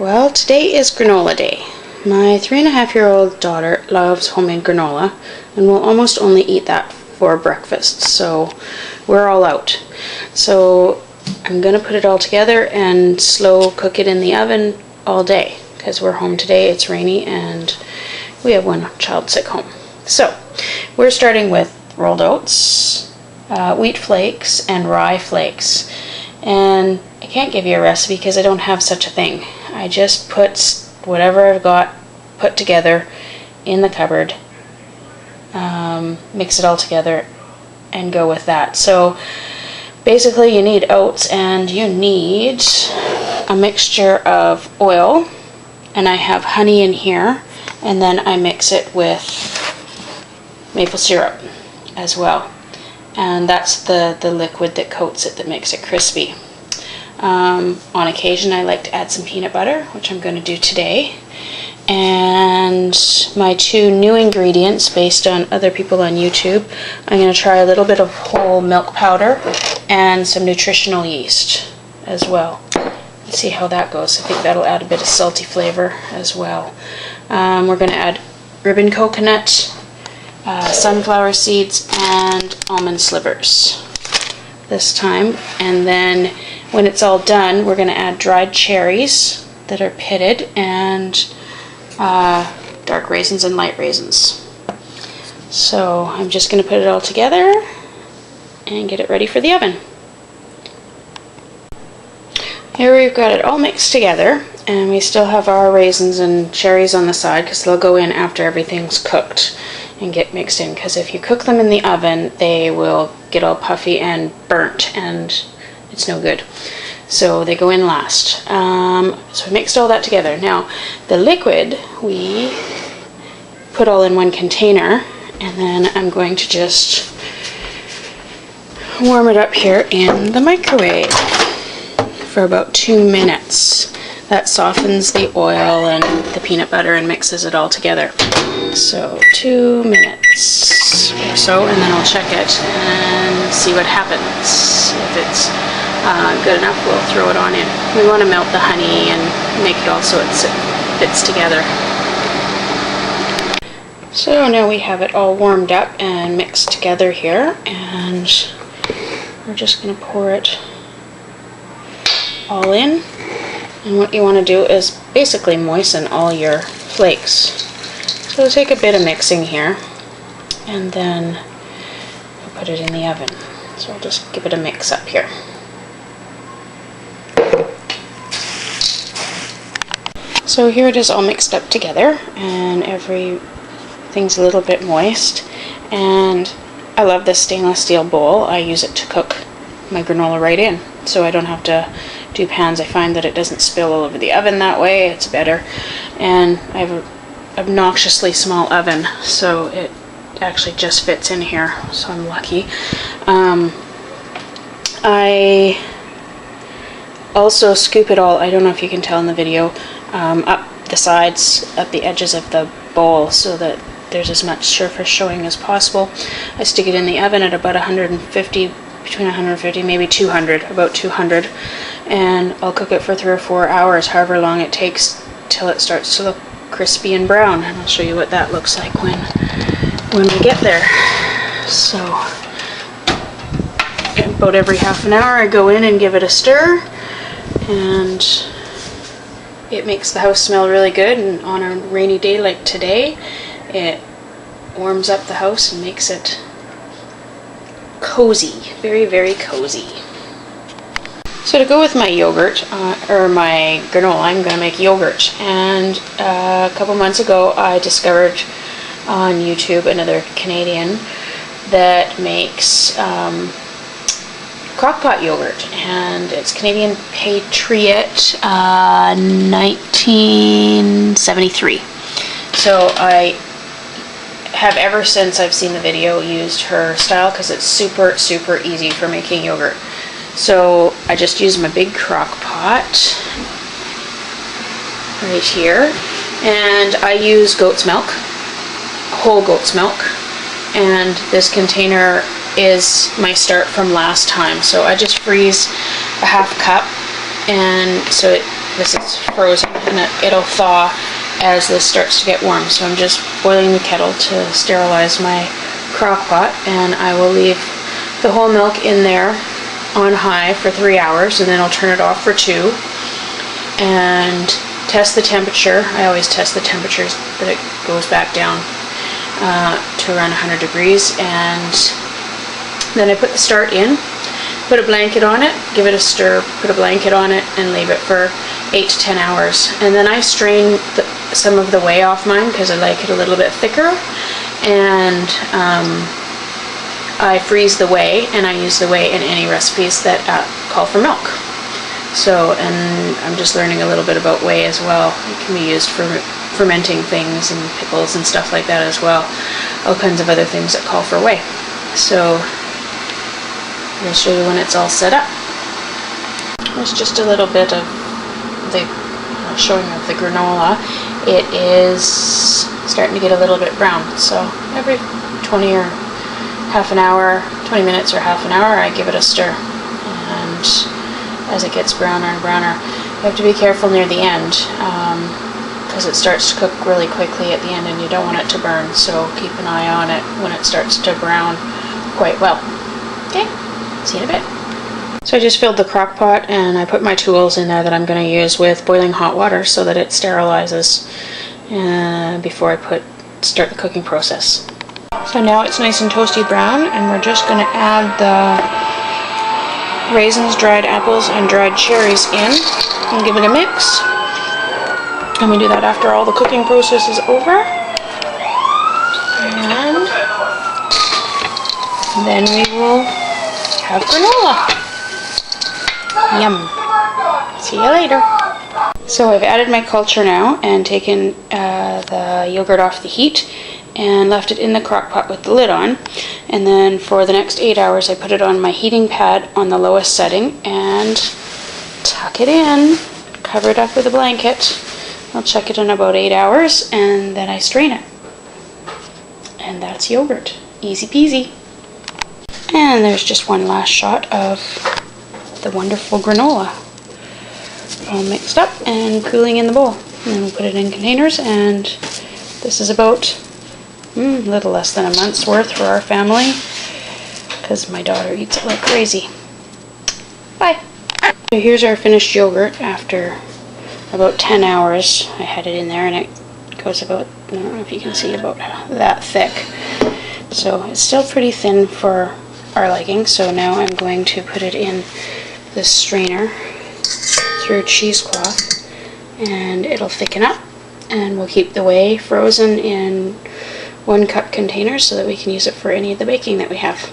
Well, today is granola day. My 3.5-year-old daughter loves homemade granola and will almost only eat that for breakfast, so we're all out. So I'm going to put it all together and slow cook it in the oven all day because we're home today, it's rainy, and we have one child sick home. So we're starting with rolled oats, wheat flakes, and rye flakes. And I can't give you a recipe because I don't have such a thing. I just put whatever I've got put together in the cupboard, mix it all together, and go with that. So basically you need oats and you need a mixture of oil, and I have honey in here, and then I mix it with maple syrup as well. And that's the liquid that coats it, that makes it crispy. On occasion I like to add some peanut butter, which I'm going to do today. And my two new ingredients based on other people on YouTube, I'm going to try a little bit of whole milk powder and some nutritional yeast as well. Let's see how that goes. I think that'll add a bit of salty flavor as well. We're going to add ribbon coconut, sunflower seeds, and almond slivers this time. And then when it's all done, we're going to add dried cherries that are pitted and dark raisins and light raisins. So I'm just going to put it all together and get it ready for the oven. Here we've got it all mixed together, and we still have our raisins and cherries on the side because they'll go in after everything's cooked and get mixed in, because if you cook them in the oven they will get all puffy and burnt and it's no good. So they go in last. So we mixed all that together. Now the liquid we put all in one container, and then I'm going to just warm it up here in the microwave for about 2 minutes. That softens the oil and the peanut butter and mixes it all together. So 2 minutes or so, and then I'll check it and see what happens. If it's good enough, we'll throw it on in. We want to melt the honey and make it all so it fits together. So now we have it all warmed up and mixed together here, and we're just going to pour it all in. And what you want to do is basically moisten all your flakes. So we'll take a bit of mixing here, and then we'll put it in the oven. So I'll just give it a mix up here. So here it is all mixed up together, and everything's a little bit moist. And I love this stainless steel bowl. I use it to cook my granola right in, so I don't have to do pans. I find that it doesn't spill all over the oven that way. It's better. And I have an obnoxiously small oven, so it actually just fits in here, so I'm lucky. I also scoop it all, I don't know if you can tell in the video, up the sides, up the edges of the bowl, so that there's as much surface showing as possible. I stick it in the oven at about 150, between 150, maybe 200, about 200, and I'll cook it for 3 or 4 hours, however long it takes, till it starts to look crispy and brown, and I'll show you what that looks like when we get there. So about every half an hour I go in and give it a stir, and it makes the house smell really good, and on a rainy day like today it warms up the house and makes it cozy, very, very cozy. So to go with my yogurt, or my granola, I'm going to make yogurt. And a couple months ago I discovered on YouTube another Canadian that makes crockpot yogurt, and it's Canadian Patriot 1973. So I have ever since I've seen the video used her style, because it's super, super easy for making yogurt. So I just use my big crock pot right here, and I use goat's milk, whole goat's milk, and this container is my start from last time. So I just freeze a half cup, and so it because it's frozen, and it'll thaw as this starts to get warm. So I'm just boiling the kettle to sterilize my crock pot, and I will leave the whole milk in there on high for 3 hours, and then I'll turn it off for 2 and test the temperature. I always test the temperature that it goes back down to around 100 degrees, and then I put the start in, put a blanket on it, give it a stir, put a blanket on it, and leave it for 8 to 10 hours. And then I strain some of the whey off mine because I like it a little bit thicker, and I freeze the whey, and I use the whey in any recipes that call for milk. So, and I'm just learning a little bit about whey as well. It can be used for fermenting things and pickles and stuff like that as well. All kinds of other things that call for whey. So, I'll show you when it's all set up. There's just a little bit of the showing of the granola. It is starting to get a little bit brown. So, every 20 or half an hour, 20 minutes or half an hour, I give it a stir. And as it gets browner and browner, you have to be careful near the end because it starts to cook really quickly at the end, and you don't want it to burn. So keep an eye on it when it starts to brown quite well. Okay, see you in a bit. So I just filled the crock pot, and I put my tools in there that I'm going to use with boiling hot water so that it sterilizes before I start the cooking process. So now it's nice and toasty brown, and we're just going to add the raisins, dried apples, and dried cherries in and give it a mix. And we do that after all the cooking process is over. And then we will have granola. Yum. See you later. So I've added my culture now and taken the yogurt off the heat and left it in the crock pot with the lid on. And then for the next 8 hours I put it on my heating pad on the lowest setting and tuck it in, cover it up with a blanket. I'll check it in about 8 hours, and then I strain it. And that's yogurt. Easy peasy. And there's just one last shot of the wonderful granola. All mixed up and cooling in the bowl. And then we'll put it in containers, and this is about a little less than a month's worth for our family because my daughter eats it like crazy. Bye! So here's our finished yogurt after about 10 hours. I had it in there, and it goes about, I don't know if you can see, about that thick. So it's still pretty thin for our liking, so now I'm going to put it in this strainer through cheesecloth, and it'll thicken up, and we'll keep the whey frozen in 1 cup containers so that we can use it for any of the baking that we have.